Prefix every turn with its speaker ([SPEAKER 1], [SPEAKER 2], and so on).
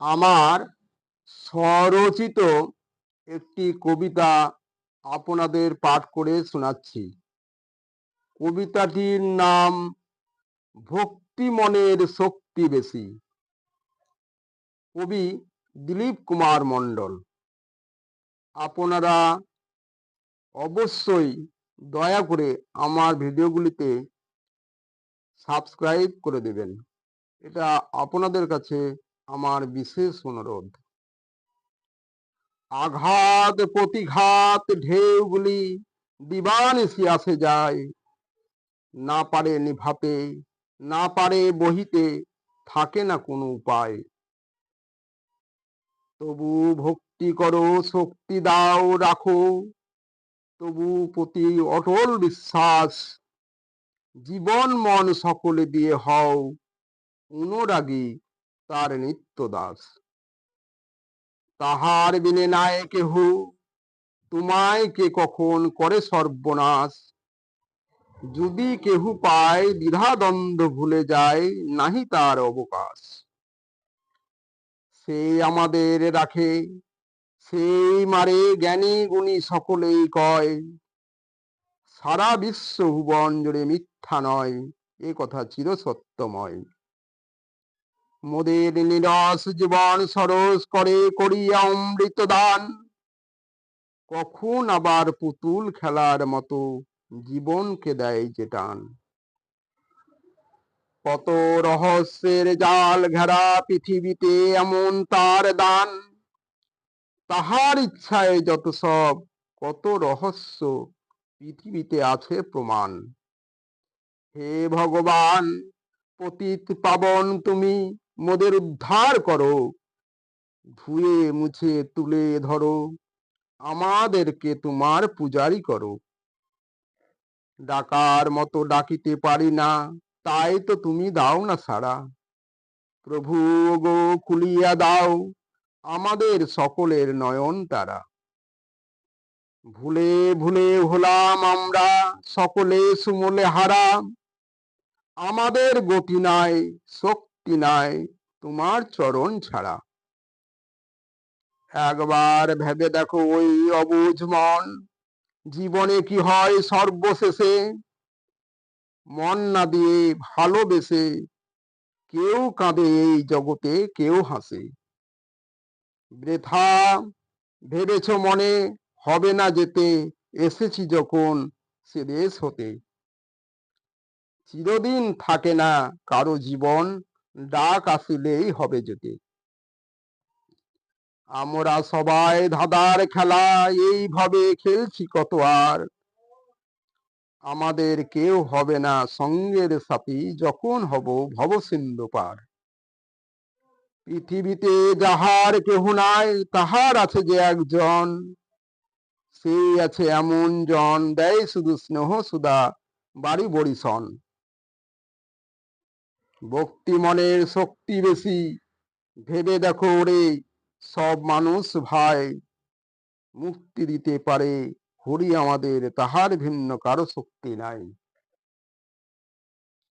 [SPEAKER 1] আমার স্বরচিত একটি কবিতা আপনাদের পাঠ করে শোনাচ্ছি। কবিতাটির নাম ভক্তি মনের শক্তি বেশি। কবি দিলীপ কুমার মণ্ডল। আপনারা অবশ্যই দয়া করে আমার ভিডিওগুলিতে সাবস্ক্রাইব করে দেবেন। এটা আপনাদের কাছে আমার বিশেষ অনুরোধ। আঘাত প্রতিঘাত ঢেউগুলি দিবানিশি আসে যায়, না পারে নিভাতে, না পারে বহিতে, থাকে না কোনো উপায়। তবু ভক্তি করো, শক্তি দাও রাখো, তবু প্রতি অটল বিশ্বাস, জীবন মন সকলে দিয়ে হও অনুরাগী তার নিত্য দাস। তাহার বিনে নাই কেহ, তোমায় কে কখন করে সর্বনাশ। যদি কেহ পায় দ্বিধাদ্বন্দ্ব ভুলে যায়, নাহি তার অবকাশ। সে আমাদের রাখে, সেই মারে জ্ঞানী গুণী সকলেই কয়, সারা বিশ্ব ভুবন জুড়ে মিথ্যা নয়, এ কথা চির সত্যময়। মোদের নিরস জীবন সরস করে করিয়া অমৃত দান, কখন আবার পুতুল খেলার মতো জীবনকে দেয় যে টান। কত রহস্যের জাল ঘেরা পৃথিবীতে এমন তার দান, তাহার ইচ্ছায় যত সব কত রহস্য পৃথিবীতে আছে প্রমাণ। হে ভগবান, পতিত পাবন তুমি মোদের উদ্ধার করো, ধুয়ে মুছে তুলে ধরো, আমাদেরকে তোমার পূজারি করো। ডাকার মতো ডাকিতে পারি না, তাই তো তুমি দাও না সাড়া। প্রভু গো খুলিয়া দাও আমাদের সকলের নয়ন তারা। ভুলে ভুলে হলাম আমরা সকলে সুমলে হারা, আমাদের গতি নাই শক্তি নাই তোমার চরণ ছাড়া। একবার ভেবে দেখো ওই অবুঝ মন, জীবনে কি হয় সর্বশেষে। মন না দিয়ে ভালোবেসে কেউ কাঁদে এই জগতে, কেউ হাসে। বৃথা ভেবেছ মনে হবে না যেতে, এসেছি যখন সে দেশ হতে। চিরদিন থাকে না কারো জীবন, ডাক আসিলেই হবে যেতে। আমরা সবাই ধাঁধার খেলা এইভাবে খেলছি কত আর, আমাদের কেউ হবে না সঙ্গের সাথী যখন হব ভবসিন্ধু পার। পৃথিবীতে যাহার কেহ নাই, তাহার আছে যে একজন, সেই আছে এমন জন দেয় শুধু স্নেহ সুধা বাড়ি বরিশন। ভক্তি মনের শক্তি বেশি, ভেবে দেখো ওরে সব মানুষ ভাই। মুক্তি দিতে পারে হরি আমাদের, তাহার ভিন্ন কারো শক্তি নাই।